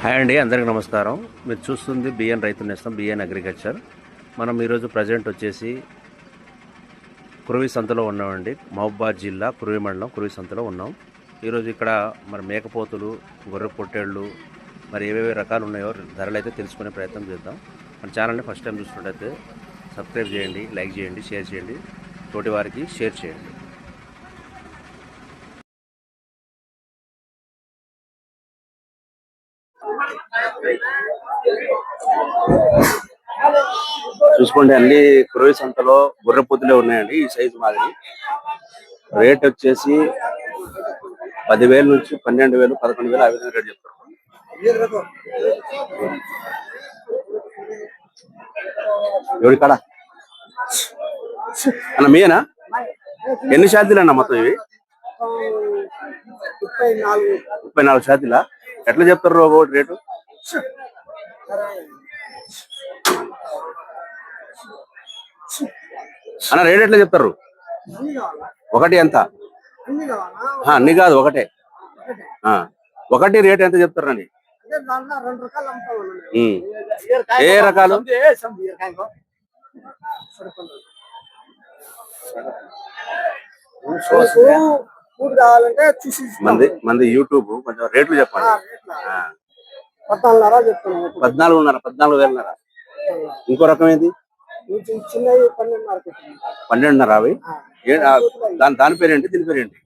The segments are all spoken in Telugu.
హాయ్ అండి, అందరికీ నమస్కారం. మీరు చూస్తుంది బిఎన్ రైతు నేస్తం, బిఎన్ అగ్రికల్చర్. మనం ఈరోజు ప్రజెంట్ వచ్చేసి కురువి సంతలో ఉన్నామండి. మహబూబాద్ జిల్లా కురువి మండలం కురువి సంతలో ఉన్నాం. ఈరోజు ఇక్కడ మరి మేకపోతులు, గొర్రె పొట్టేళ్ళు, మరి ఏవేవి రకాలు ఉన్నాయో ధరలు అయితే తెలుసుకునే ప్రయత్నం చేద్దాం. మన ఛానల్ని ఫస్ట్ టైం చూసినట్టయితే సబ్స్క్రైబ్ చేయండి, లైక్ చేయండి, షేర్ చేయండి, తోటి వారికి షేర్ చేయండి. చూసుకోండి, అన్ని కురవి సంతలో గొర్రె పొత్తులే ఉన్నాయండి. ఈ సైజు మాదిరి రేట్ వచ్చేసి 10,000 నుంచి 12,000, 11,000 ఆ విధంగా రేట్ చెప్తారు. ఎవరి కాడ అన్న మీనా? ఎన్ని శాతీలు అన్న మొత్తం ఇవి? 34 శాతీలా? ఎట్లా చెప్తారు ఒకటి రేటు? అన్న రేట్ ఎట్లా చెప్తారు? ఒకటి ఎంత? అన్ని కాదు, ఒకటే. ఒకటి రేట్ ఎంత చెప్తారు అండి? ఏ రకాలు? మంది యూట్యూబ్ కొంచెం రేట్లు చెప్పండి. 14,500, 14,000. ఇంకో రకం ఏంది? 12,500 అవి. దాని పేరేంటి, దీని పేరేంటి?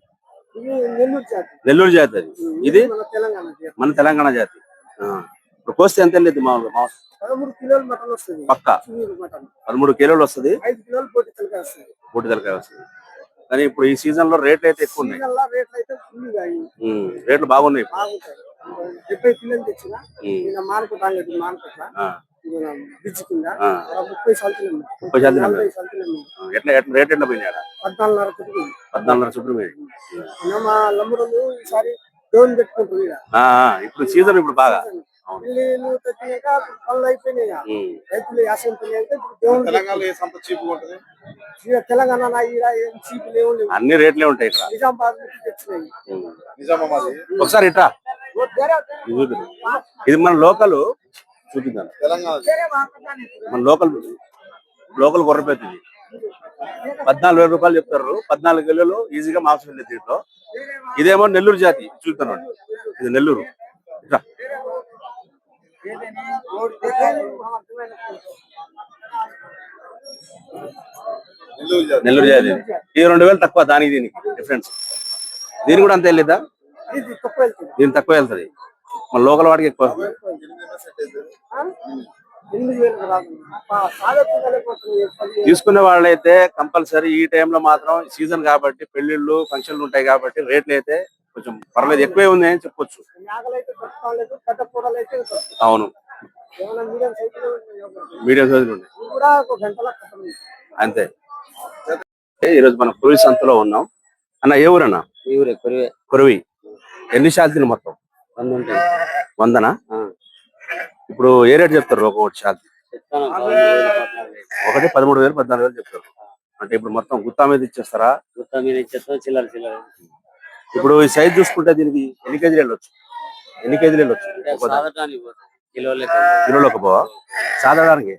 నెల్లూరు జాతి. అది ఇది మన తెలంగాణ జాతి. ఇప్పుడు కోస్తే ఎంత వెళ్ళేది మామూలుగా? 13 కిలోలు మటన్ వస్తుంది పక్క. 13 కిలోలు వస్తుంది, 5 కిలోలు బోటి తలకాయ వస్తుంది. కానీ ఇప్పుడు ఈ సీజన్ లో రేట్లు అయితే ఎక్కువ ఉన్నాయి. రేట్లు బాగున్నాయి. 70 కిలోలు తెచ్చిన ఎట్లా రేట్ ఎట్లా పోయినా? 14,500 చుట్టూ పోయి. ఇప్పుడు సీజన్ ఇప్పుడు బాగా తెలంగాణ అన్ని రేట్లే ఉంటాయి. ఒకసారి ఇట్లా ఇది మన లోకల్ చూపిద్దాం. మన లోకల్ గొర్రెపేట. 14,000 రూపాయలు చెప్తారు. 14 కిలోలు ఈజీగా మాంసం వెళ్ళేది దీంట్లో. ఇదేమో నెల్లూరు జాతి చూస్తాను. ఇది నెల్లూరు. ఇట్లా నెల్లూరు జాతి. ఇది 2,000 తక్కువ దానికి దీనికి డిఫరెన్స్. దీని కూడా అంత వెళ్ళిద్దా? దీని తక్కువ వెళ్తుంది. మన లోకల్ వాడికి ఎక్కువ. తీసుకునే వాళ్ళైతే కంపల్సరీ ఈ టైంలో మాత్రం సీజన్ కాబట్టి, పెళ్లిళ్ళు ఫంక్షన్లు ఉంటాయి కాబట్టి రేట్లు అయితే కొంచెం పర్లేదు, ఎక్కువే ఉంది అని చెప్పొచ్చు. అవును, మీడియం సైజులు ఉన్నాయి అంతే. ఈరోజు మనం కురువి సంతలో ఉన్నాం. అన్న ఏ ఊరన్నా? కురువి. ఎన్ని శాతీలు మొత్తం? 100. ఇప్పుడు ఏ రేట్ చెప్తారు ఒకటి శాతం? ఒకటి 13,000, 14,000 చెప్తారు. అంటే ఇప్పుడు మొత్తం గుత్తా మీద ఇచ్చేస్తారా? గుత్తా మీద ఇచ్చేస్తారు. చిల్లర. ఇప్పుడు ఈ సైజ్ చూసుకుంటే దీనికి ఎన్ని కేజీలు వెళ్ళొచ్చు? కిలోలకు పోవా? సాధారణానికి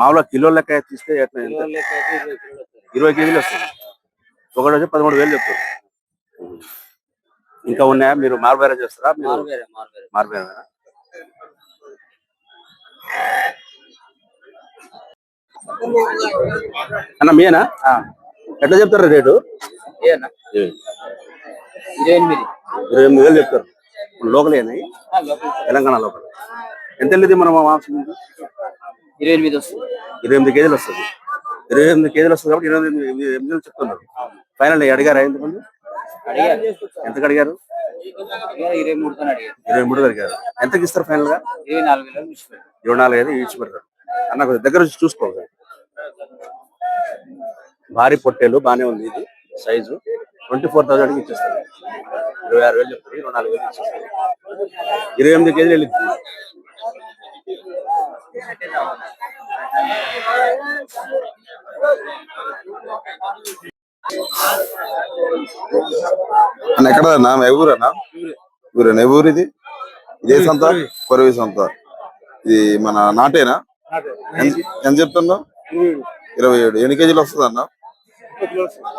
మామూలుగా కిలో లెక్క తీస్తే 20 కేజీలు వస్తుంది. ఒకటి వచ్చి 13,000 చెప్తారు. ఇంకా ఉన్నాయా? మీరు మార్బేరా చేస్తారా? మార్బేరా. అన్న మీనా? ఎట్లా చెప్తారు రేటు? 28,000 చెప్తారు. లోకల్ అయినాయి, తెలంగాణ లోకల్. ఎంత వెళ్ళేది మనం మాంసం? 28 కేజీలు వస్తుంది. 28 కేజీలు వస్తుంది కాబట్టి 28 చెప్తున్నారు. ఫైనల్ అడిగారా? ఎంతమంది ఎంతకు అడిగారు? 23 అడిగారు. ఎంతకి ఇస్తారు ఫైనల్ గా? 24,000 ఇచ్చి పెడతారు. అన్న దగ్గర వచ్చి చూసుకోవాలి. భారీ పొట్టేలు బాగానే ఉంది. ఇది సైజు 24,000కి ఇచ్చేస్తారు. 26,000 చెప్తారు. 24,000 ఇచ్చేస్తారు. 28 కేజీలు వెళ్ళింది. అన్న ఎక్కడ నా ఊరన్నా? ఊరేనా? ఊరిది ఇదే సంత కొరవి సంత. ఇది మన నాటేనా? ఎంత చెప్తున్నావు? 27. ఎన్ని కేజీలు వస్తుంది అన్న?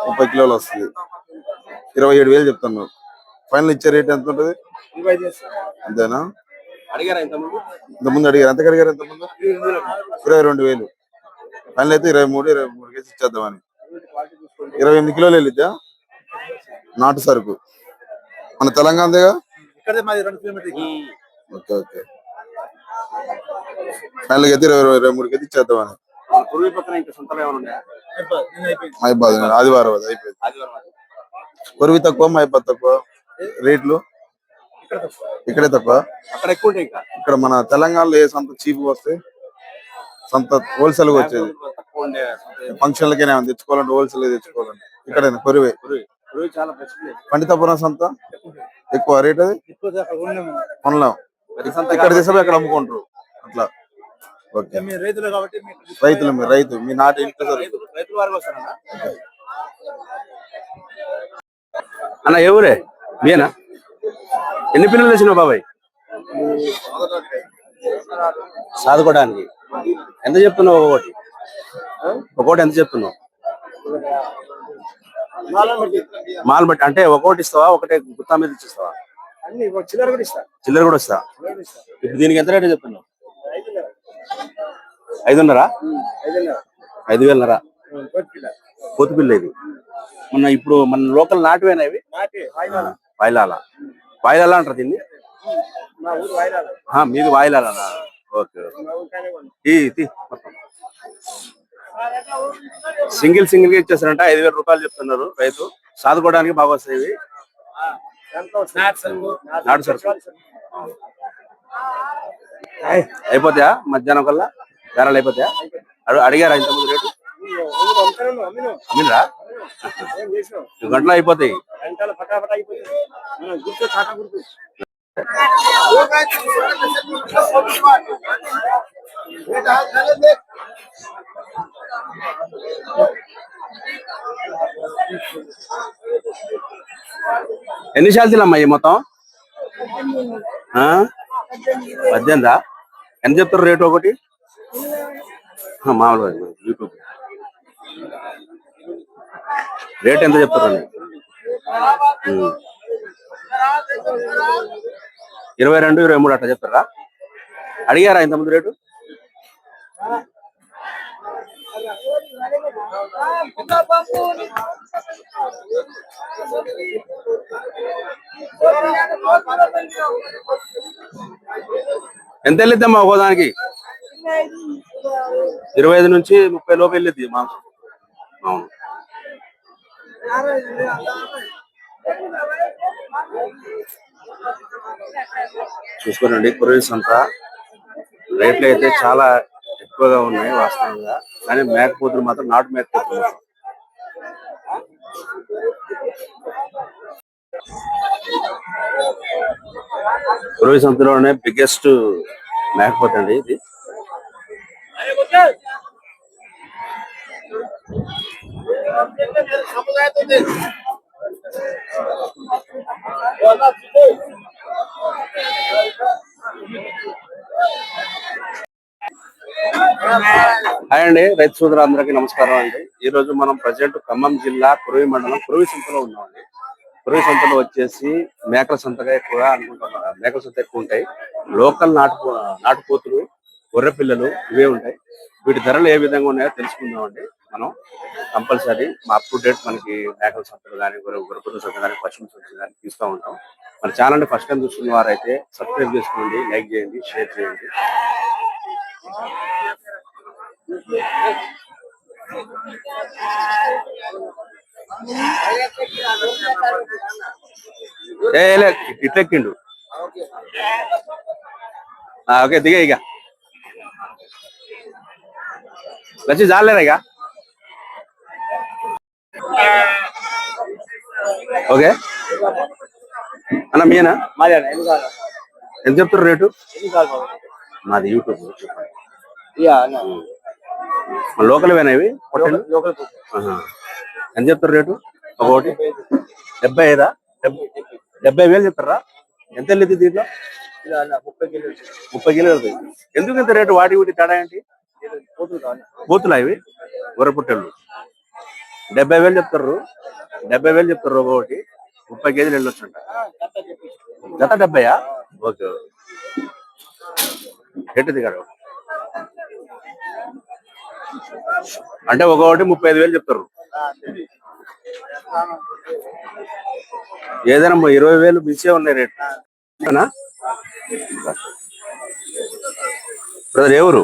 30 కిలోలు వస్తుంది. 27,000 చెప్తున్నావు. ఫైనల్ ఇచ్చే రేట్ ఎంత ఉంటుంది? అంతేనా? ఇంతకుముందు అడిగారు. ఎంతకు అడిగారు? ఇంతకుముందు 22,000. ఫైనల్ అయితే 23 కేజీ ఇచ్చేద్దామని. 28 కిలోలు వెళ్ళిద్దా? నాటు సరుకు మన తెలంగాణదేగా. Okay okay. ఫైనల్ అయితే 23 కేజీ ఇచ్చేద్దామని. ఆదివారం అది అయిపోయింది. కొరివి తక్కువ, మైబాద్ తక్కువ రేట్లు. ఇక్కడే తక్కువ. ఇక్కడ మన తెలంగాణలో ఏ సంత చీప్ వస్తే సంత హోల్సేల్ గా వచ్చేది. ఫంక్షన్లకే తెచ్చుకోవాలంటే హోల్సేల్ తెచ్చుకోవాలంటే ఇక్కడైనా కొరివే. పండితాపురం సంత ఎక్కువ రేట్. అది కొనలేం. ఇక్కడ తీసుకుపోయి అక్కడ అమ్ముకుంటారు అట్లా. ఓకే. రైతులు మీరు రైతు మీ నాటి ఇంట్లో అన్న ఎవరే మీనా? ఎన్ని పిల్లలు తెచ్చినావు బాబాయ్? సాదుకోవడానికి ఎంత చెప్తున్నావు? ఒక్కోటి ఎంత చెప్తున్నావు? మాల్ బట్టి అంటే ఒక్కోటి ఇస్తావా? ఒకటే గుత్తా మీద ఇచ్చిస్తావా? చిల్లర కూడా ఇస్తా. ఇప్పుడు దీనికి ఎంత రేటు చెప్తున్నావు? 5,500. 5,000. పోతు పిల్ల ఇది. మొన్న ఇప్పుడు మన లోకల్ నాటువేనా ఇవి? వాయిలాల అంటారు దీన్ని. మీది వాయిలాలనా? ఓకే. సింగిల్ గా ఇచ్చేస్తారంట. 5,000 రూపాయలు చెప్తున్నారు రైతు. సాదుకోవడానికి బాగా వస్తాయి ఇవి. నాటు సరుకు అయిపోతాయా? మధ్యాహ్నం కల్లా బేరాలు అయిపోతాయా? అడిగారా ఇంతకుముందు రేటు? అమ్మినరా? 2 గంటలు అయిపోతాయి. ఎన్ని శాల్తీలమ్మా ఈ మొత్తం? 18. ఎంత చెప్తారు రేటు ఒకటి? మామూలుగా యూట్యూబ్ రేట్ ఎంత చెప్తారు? 22, 23 అట్లా చెప్తారా? అడిగారా ఇంతకుముందు రేటు? ఎంత వెళ్ళిద్దమ్మా ఒక్కోదానికి? 25 నుంచి 30 లోపు వెళ్ళిద్ది మాంసం. అవును. చూసుకోనండి, కొరవి సంత రేట్లు అయితే చాలా ఎక్కువగా ఉన్నాయి వాస్తవంగా. కానీ మేకపోతులు మాత్రం నాటు మేకపోతులు. కొరవి సంతలోనే బిగ్గెస్ట్ మేకపోతే అండి ఇది. హాయ్ అండి, రైతు సోదరులందరికీ నమస్కారం అండి. ఈ రోజు మనం ప్రజెంట్ ఖమ్మం జిల్లా కురవి మండలం కురవి సంతలో ఉన్నామండి. కురవి సంతలో వచ్చేసి మేకల సంతగా ఎక్కువగా అనుకుంటున్నాం. మేకల సంత ఎక్కువ ఉంటాయి. లోకల్ నాటుపోతులు, గొర్రె పిల్లలు ఇవే ఉంటాయి. వీటి ధరలు ఏ విధంగా ఉన్నాయో తెలుసుకుందామండి మనం. కంపల్సరీ అప్ టు డేట్ మనకి మేకల సంతలు కానీ, గొర్రె సంత కానీ, పశువుల సంతలు కానీ తీస్తూ ఉంటాం. మన ఛానల్ని ఫస్ట్ టైం చూస్తున్న వారైతే సబ్స్క్రైబ్ చేసుకోండి, లైక్ చేయండి, షేర్ చేయండి. ఇట్లెక్కిండు. ఓకే, దిగే ఇక వచ్చి జాలేరా ఇక. ఓకే అన్న మీనా? ఎంత చెప్తారు రేటు? మాది యూట్యూబ్. లోకల్ వేనా ఇవి? ఎంత చెప్తారు రేటు ఒకటి? 75. 70,000 చెప్తారా? ఎంత వెళ్ళింది దీంట్లో? 30 కిలో వెళ్తాయి. ఎందుకు ఇంత రేటు? వాటి వీటి తేడా ఏంటి? బూతులా ఇవి? గొర్రెపుట్టెళ్ళు 70,000 చెప్తారు. 70,000 చెప్తారు ఒకటి. 30 కేజీలు వెళ్ళొచ్చంట. జత 70? ఓకే. ఎటు దిగారు అంటే ఒకటి 35,000 చెప్తారు. ఏదైనా 20,000 మించే ఉన్నాయి రేట్. బ్రదర్ ఏ ఊరు?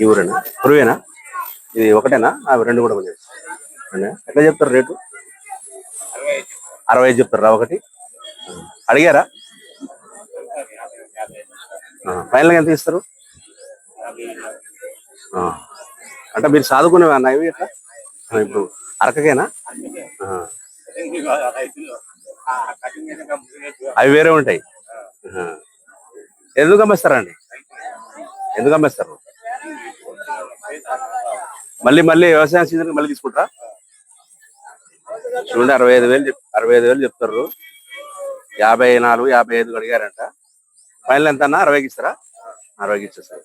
ఈ ఊరేనా? కురువేనా? ఇది ఒకటేనా? అవి రెండు కూడా ఉన్నాయి. ఎట్లా చెప్తారు రేటు? 65 చెప్తారా ఒకటి? అడిగారా? ఫైనల్గా ఎంత ఇస్తారు? అంటే మీరు చదువుకునేవా అన్న ఇవి ఎట్లా? ఇప్పుడు అరకకేనా? అవి వేరే ఉంటాయి. ఎందుకు అమ్మేస్తారండి? ఎందుకు అమ్మేస్తారు? మళ్ళీ మళ్ళీ వ్యవసాయం సీజన్ మళ్ళీ తీసుకుంటారా? చూడండి 65,000 చెప్తారు. 54, 55 అడిగారంట. ఫైనల్ ఎంత అన్న? 60కి ఇస్తారా? 60కి ఇచ్చేస్తారు.